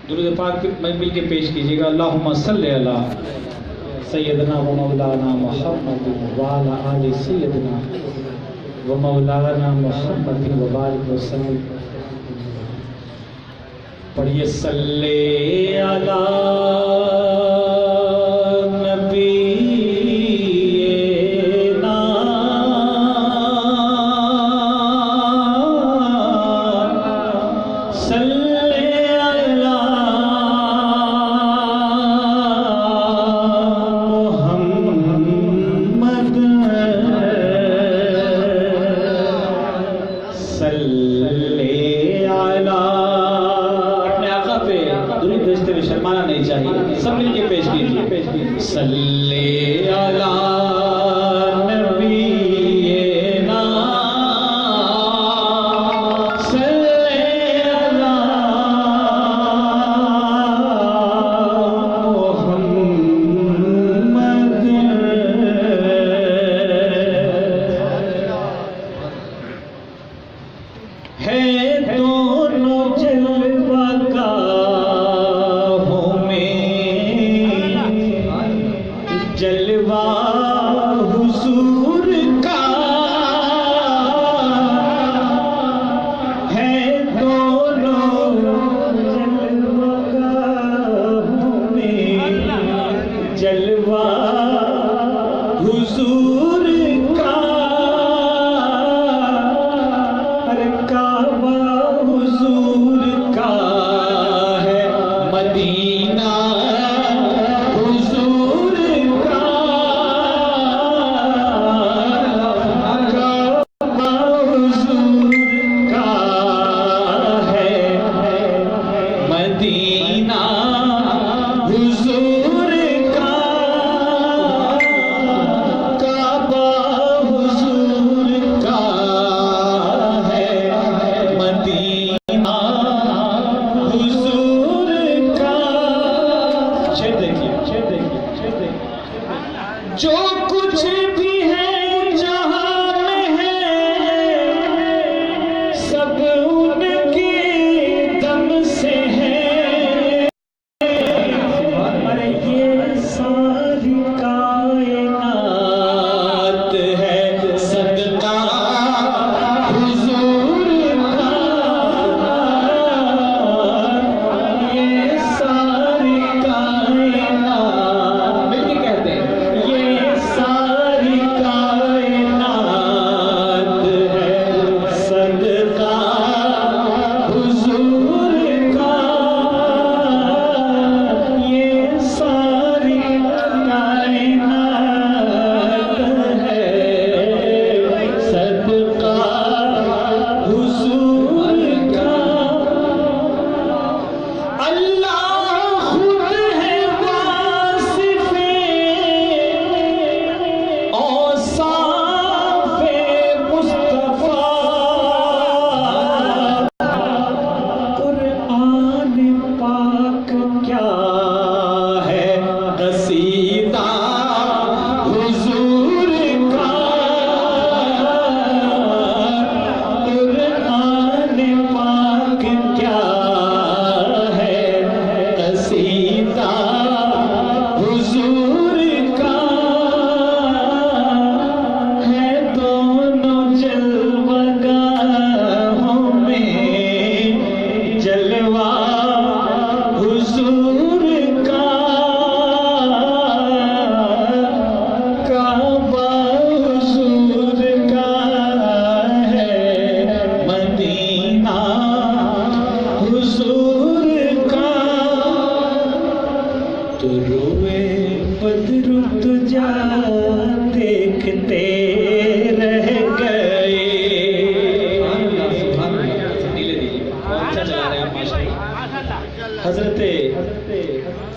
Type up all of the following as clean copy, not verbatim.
درود پاک مل کے پیش کیجیے گا. اللہم صلی علی سیدنا و مولانا محمد وعلی آل سیدنا و مولانا محمد و بارک وسلم. پڑھیے صلی علی حضرت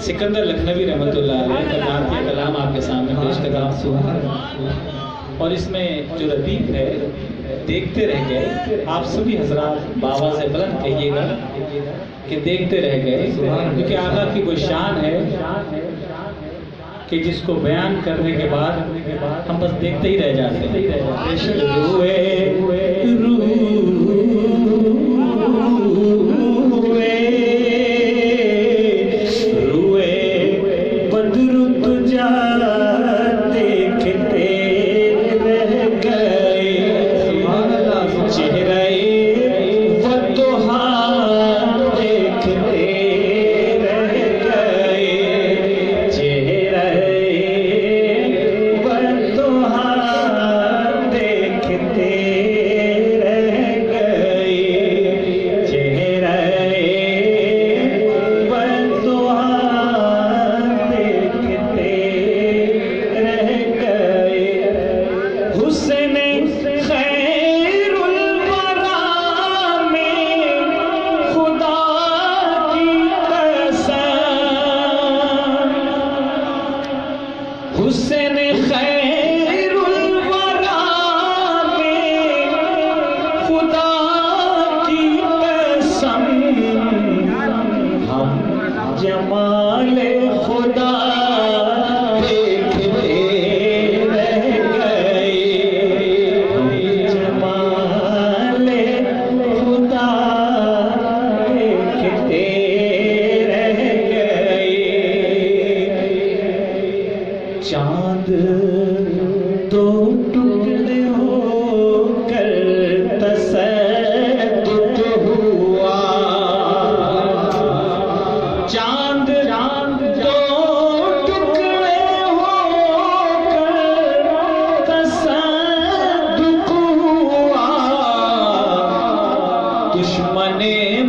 سکندر لکھنوی رحمۃ اللہ علیہ کا کلام آپ کے سامنے پیش کر رہا ہوں، اور اس میں جو ردیف ہے دیکھتے رہ گئے. آپ سبھی حضرات بابا سے بلند کہیے گا کہ دیکھتے رہ گئے، کیونکہ آقا کی کوئی شان ہے کہ جس کو بیان کرنے کے بعد ہم بس دیکھتے ہی رہ جاتے ہیں.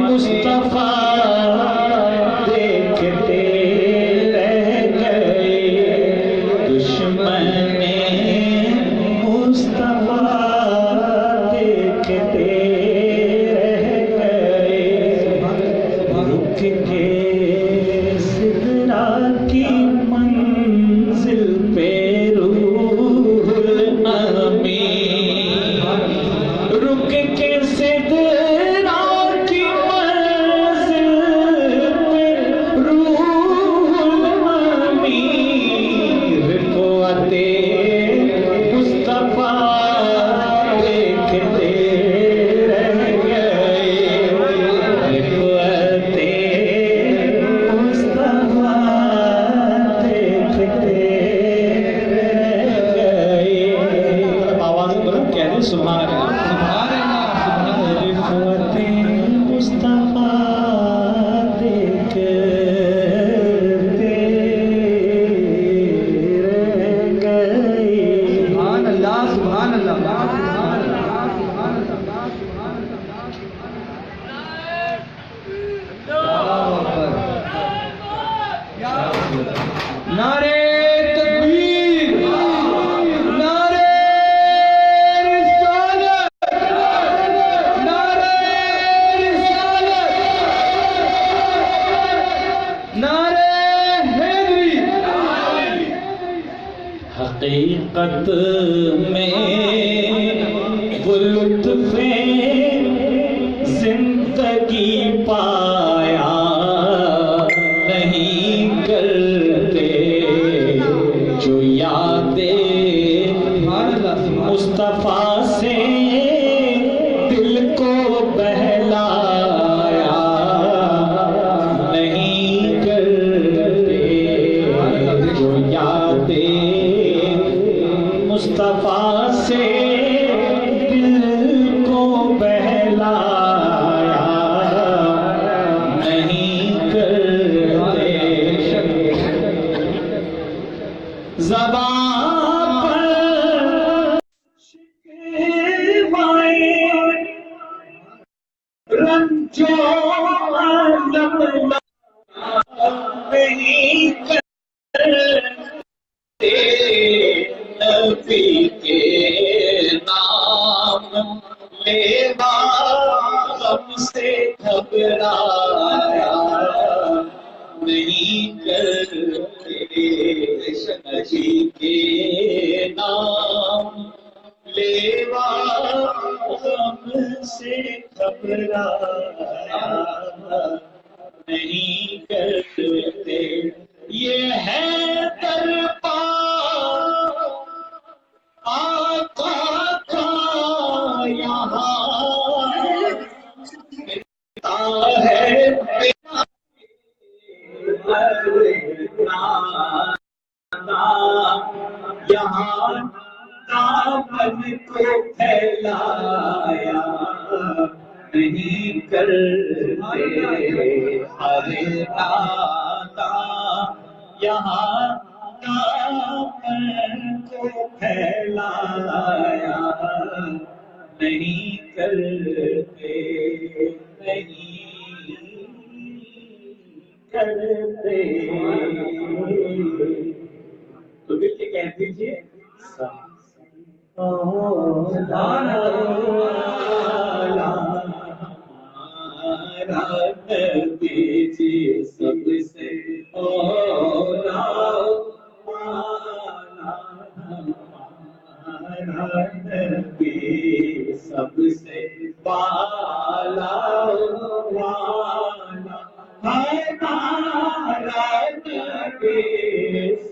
مصطفیٰ دیکھتے رہ گئے، دشمن مصطفیٰ دیکھتے رہ گئے، رک کے سدرا کی منزل پہ روح الامین، رک کے سدرا کی منزل پہ روح الامین، رفعت مصطفیٰ دیکھتے رہ گئے، رفعت مصطفیٰ دیکھتے رہ گئے۔ آواز بلند کہہ دیں سبحان اللہ، سبحان اللہ، رفعت مصطفیٰ دیکھتے رہ گئے۔ سبحان اللہ، سبحان اللہ، نعرے تکبیر، نعرے رسالت، نعرے رسالت، نعرے حیدری۔ حقیقت میں وہ لطف زندگی پایا نہیں کرتے، جو یادیں مصطفیٰ سے دل کو بہلایا نہیں کرتے، جو یادیں مصطفیٰ سے دل کو بہلایا نہیں کرتے، زبان پر شکوائے رنجو عالم نہیں کرتے، نبی کے نام لیوا غم سے گھبرایا نہیں کرتے، نبی کے نام لیوا غم سے گھبرایا نہیں کرتے، یہ ہے دربار آقا کا یہاں ہے یہاں دامن کو پھیلایا نہیں کرتے، ہر دادا یہاں دامن کو پھیلایا نہیں کرتے، نہیں کرتے۔ تو دل کے کہہ دیجیے دیجیے سب سے اولا نبی سب سے بالا والا ہے، ہمارا نبی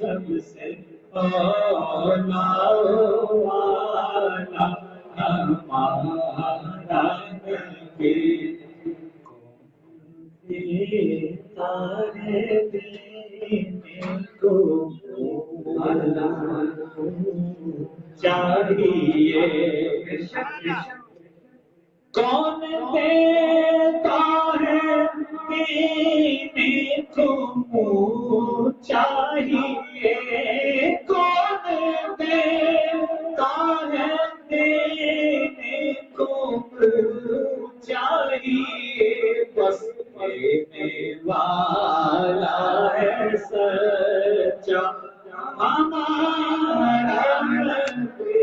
سب سے اولا والا ہمارا نبی، تارے دینے کو چاہیے، کون دیتا ہے دینے کو چاہیے، کون دیتا ہے دینے کو چاہیے، دینے والا ہے سچا ہمارا نبی،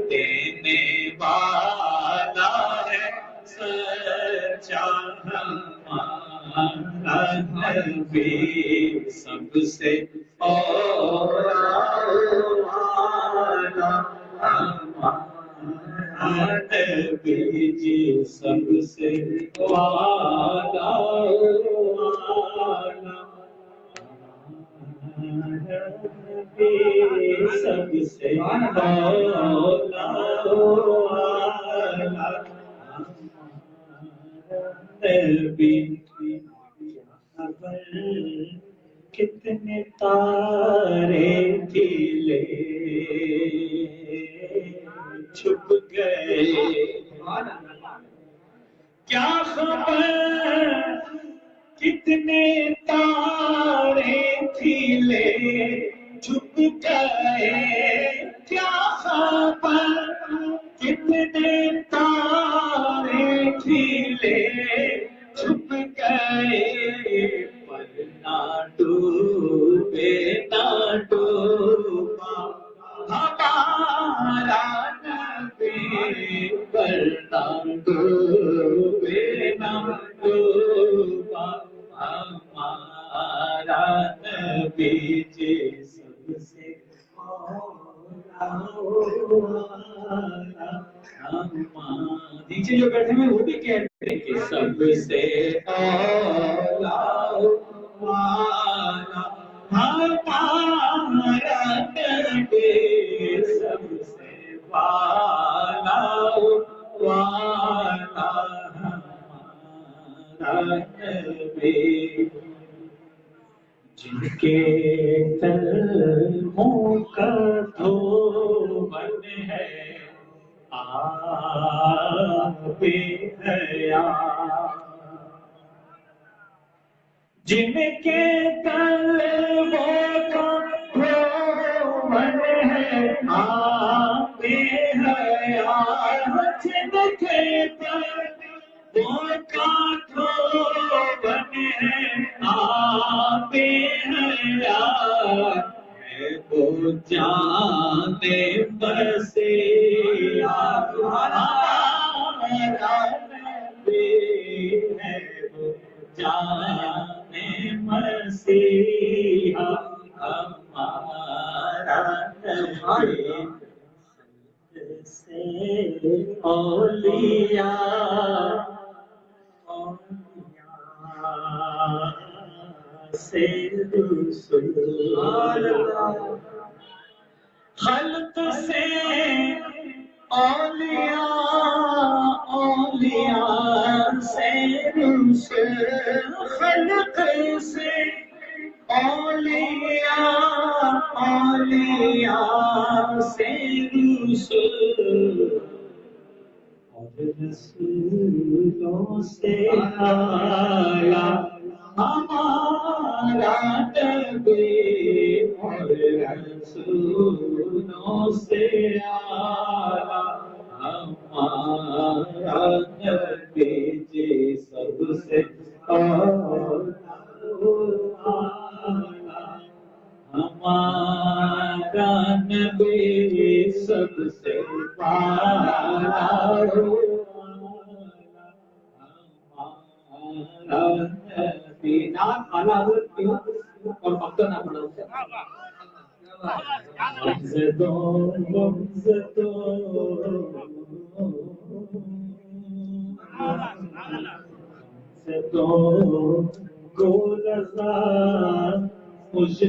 دینے والا ہے سچا ہمارا نبی، سب سے اولا والا ہمارا نبی جی، سب سے والا والا نبی، سب سے اولا والا نبی، خبر کتنے تارے کھلے چھپ گئے، کیا خبر کتنے تارے کھلے چھپ گئے، کیا خبر کتنے تارے کھلے چھپ گئے، پر نہ ڈوبے نہ ڈوبا ہمارا نبی، پر نہ ڈوبے نہ ڈوبا ہمارا نبی جی، سب سے نیچے جو بیٹھے ہوئے وہ بھی کہتے ہیں کہ سب سے اولا والا ہمارا نبی، سب سے والا والا ہمارا نبی، جن کے قلبوں کا دھوبن ہے آب حیات، جن کے قلبوں کا دھوبن ہے آب حیات، جن کے قلبوں کا دھوبن ہے آب حیات، ہے وہ جان مسیحا ہمارا نبی، ہے وہ جان مسیحا ہمارا نبی، سے اولیاء سے رسول، خلق سے اولیاء اولیاء سے رسول، خلق سے اولیاء اولیاء سے رسول، اور رسولوں سے اعلیٰ ہمارا نبی، اور رسولوں سے اعلیٰ ہمارا نبی جی، سب سے اعلیٰ ہمارا نبی، سب سے اعلیٰ ہمارا نبی، نام اعلیٰ کیوں اور مقدر نہ پڑھا ہوتا خوش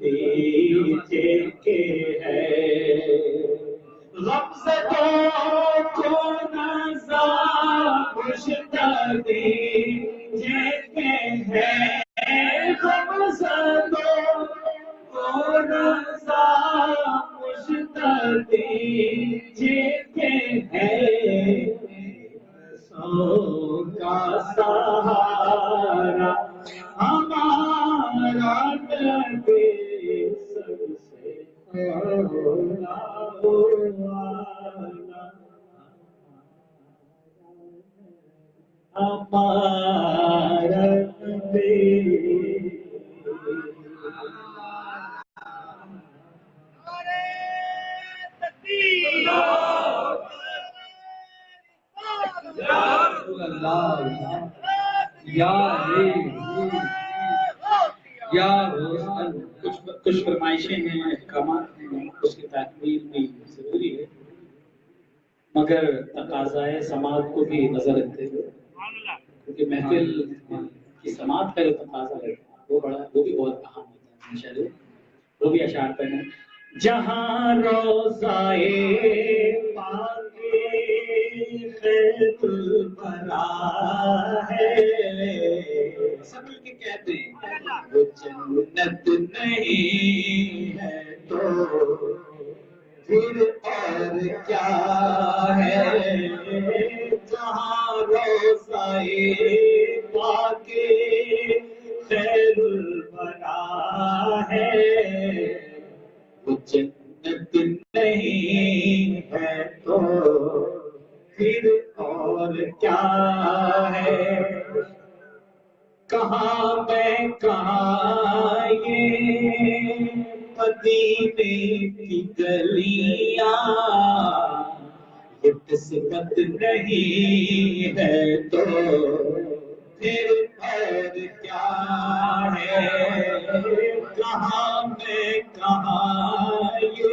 دیجے کے ہے، غمزدوں کو نظر خوش دیجے کے ہے، غمزدوں کو نظر خوش دیجے کے ہے، سو کا سہارا ہمارا نبی، سب سے اولا والا ہمارا کچھ فرمائشیں ہیں، احکامات ہیں، اس کی تکمیل بھی ضروری ہے، مگر تقاضائے سماعت کو بھی نظر رکھتے ہوئے، کیونکہ محفل کی سماعت کا جو تقاضا ہے وہ بھی بہت اہم ہوتا ہے انشاءاللہ۔ وہ بھی اشعار پڑھیں۔ جہاں روضائے پاک خیت البرا ہے، سب مل کے کہتے ہیں وہ جنت نہیں ہے تو پھر اور کیا ہے، جہاں روضائے پاک خیر البرا ہے، وہ جنت نہیں ہے تو پھر اور کیا ہے، کہاں میں کہاں یہ مدینے کی گلیاں، یہ قسمت نہیں ہے تو پھر اور کیا ہے، کہاں میں کہاں یہ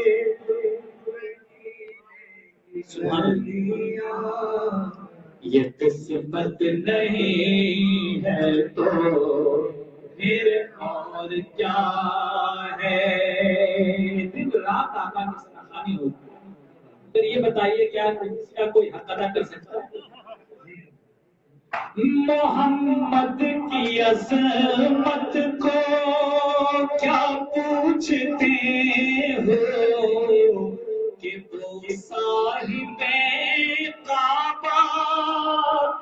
یہ قسمت نہیں ہے تو پھر اور کیا ہے، دن رات آقا کی سنخانی ہوتی ہے۔ پھر یہ بتائیے کیا اس کا کوئی حق ادا کر سکتا ہے؟ محمد کی عظمت کو کیا پوچھتے ہو کہ وہ صاحب کعبہ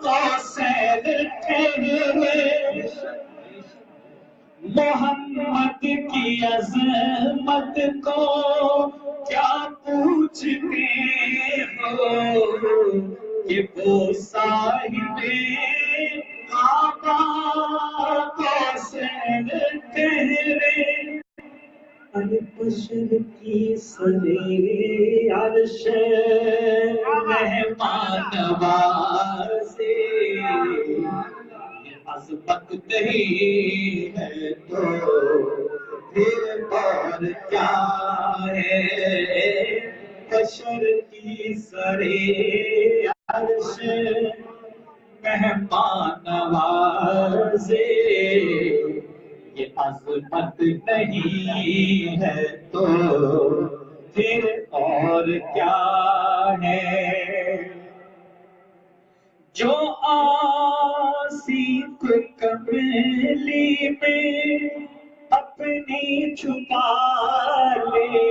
قوسین ٹھہرے، محمد کی عظمت کو کیا پوچھتے ہو کہ وہ صاحب کعبہ قوسین ٹھہرے، البشر کی سرے عرش مہمان نوازے، عظمت نہیں ہے تو پھر اور کیا ہے، بشر کی سرے عرش مہمان نوازے، یہ عظمت نہیں ہے تو پھر اور کیا ہے، جو آسی کو کملی میں اپنی چھپا لے،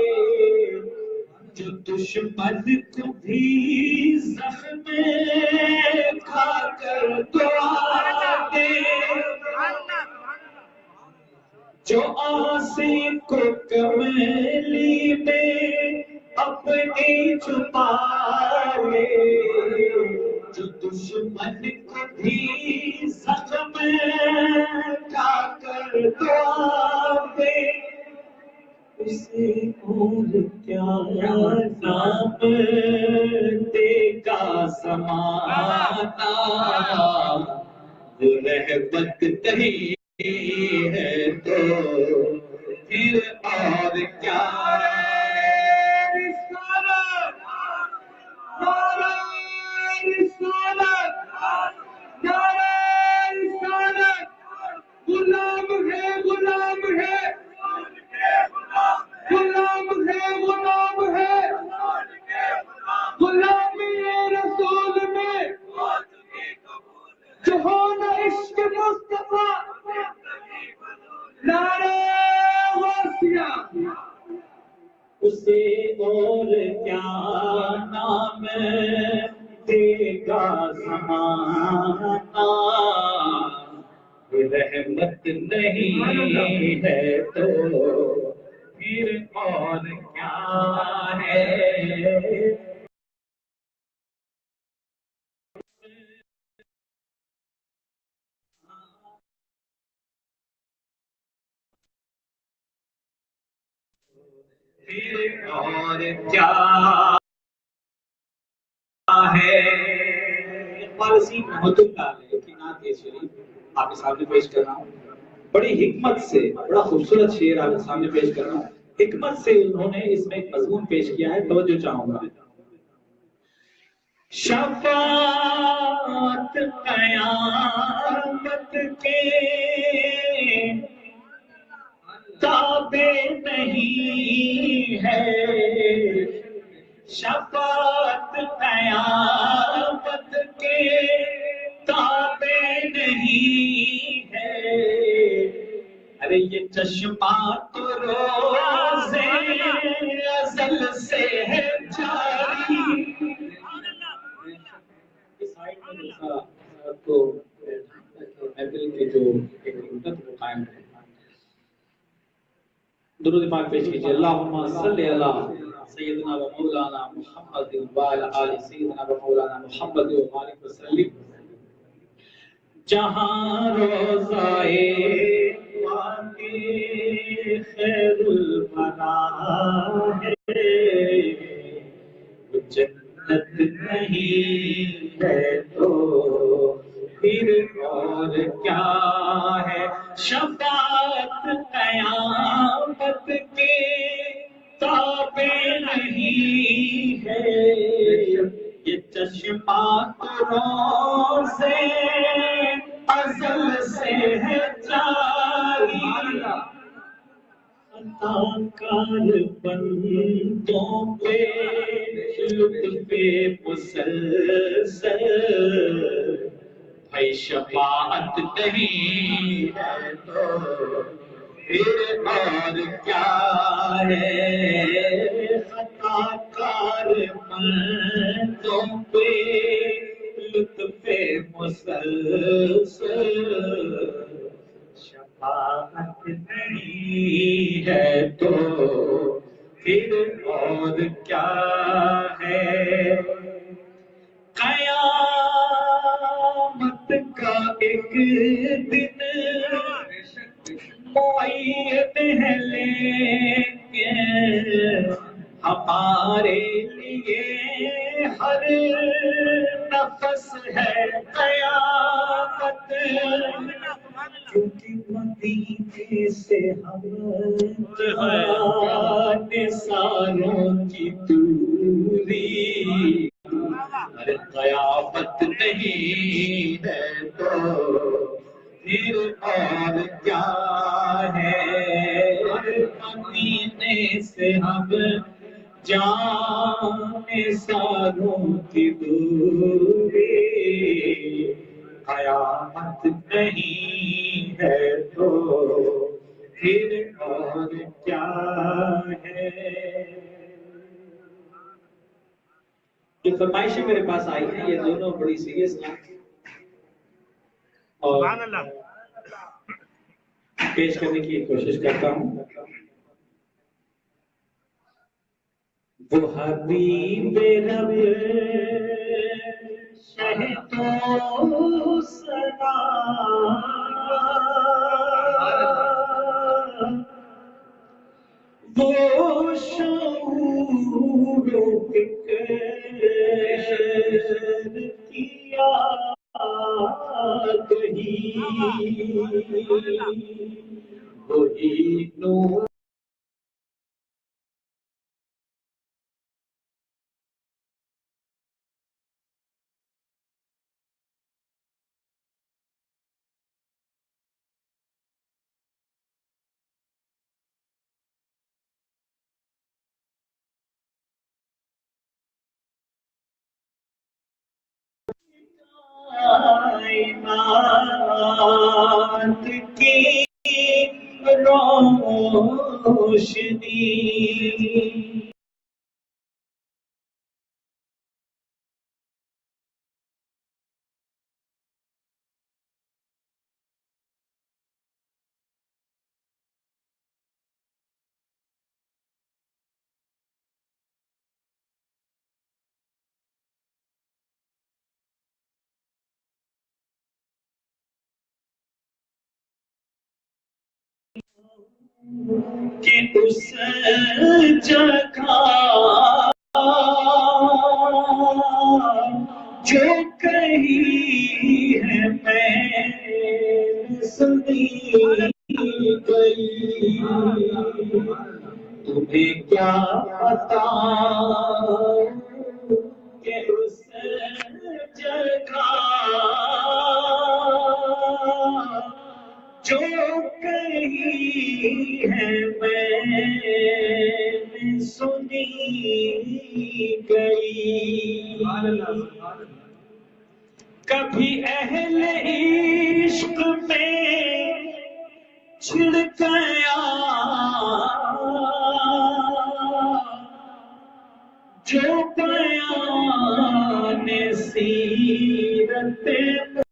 جو دشمن کو بھی زخم کھا کر دعا دے، جو آسی کو کملی میں اپنی چھپا لے، جو دشمن کو بھی زخم کھا کر دعا دے، اسے اور کیا نام دے گا زمانہ، وہ رحمت نہیں ہے تو پھر اور کیا ہے، رسالت نعرہ رسالت نعرہ رسالت، غلام ہے غلام ہے غلام ہے غلام ہے، غلامی رسول میں جو ہونا عشق مصطفیٰ، نعرہ غوثیہ، اسے اور کیا نام دے گا زمانہ، رحمت نہیں ہے تو پھر اور کیا ہے، پھر اور کیا ہے. اقبال سین رحمۃ اللہ علیہ کی نعت یہ شریف آپ کے سامنے پیش کر رہا ہوں. بڑی حکمت سے بڑا خوبصورت شعر آپ کے سامنے پیش کر رہا ہوں. حکمت سے انہوں نے اس میں ایک مضمون پیش کیا ہے, توجہ چاہوں گا. شفاعت قیامت کے تابع نہیں ہے. شفاعت قیامت کے تابع نہیں ہے. ارے یہ چشمہ تو روزے ازل سے ہے جاری. اس سائڈ میں جیسا آپ کو محفل کی جو ایک حکمت وہ قائم ہے. درود پاک پیش کیجیے. اللہم صلی علی سیدنا و مولانا محمد وعلی آل سیدنا و مولانا محمد وبارک وسلم. جہاں روضائے واقع خیر الورا ہے, وہ جنت نہیں ہے تو پھر اور کیا ہے. شفاعت قیامت کے تابع نہیں ہے. یہ چشمہ روزے ازل سے ہے جاری. عطا کار بندوں پہ لطف مسلسل. بھائی شفاعت نہیں ہے تو پھر اور کیا ہے. عطا کار بندوں پہ لطف مسلسل. شفاعت نہیں ہے تو پھر اور کیا ہے. قیامت کا ایک دن معین ہے لیکن ہمارے لیے ہر نفس ہے قیامت. کیونکہ مدینے سے ہم جہان ساروں کی دوری. ارے قیامت نہیں ہے تو پھر اور کیا ہے. مدینے سے ہم جان ساروں کی دوری. قیامت نہیں ہے تو پھر اور کیا ہے. جو فرمائشیں میرے پاس آئی ہیں یہ دونوں بڑی سیریس ہیں اور پیش کرنے کی کوشش کرتا ہوں. وہ حبیب رب شہدو سنا وہ شعور و فکر کیا وہی نور کائنات کی روشنی. کہ اس جگہ جو کہی ہے میں سنی گئی، تمہیں کیا پتا کہ اس جگہ جو کہی ہے میں سنی گئی۔ کبھی اہل عشق میں چھڑ گیا جو بیان سیرت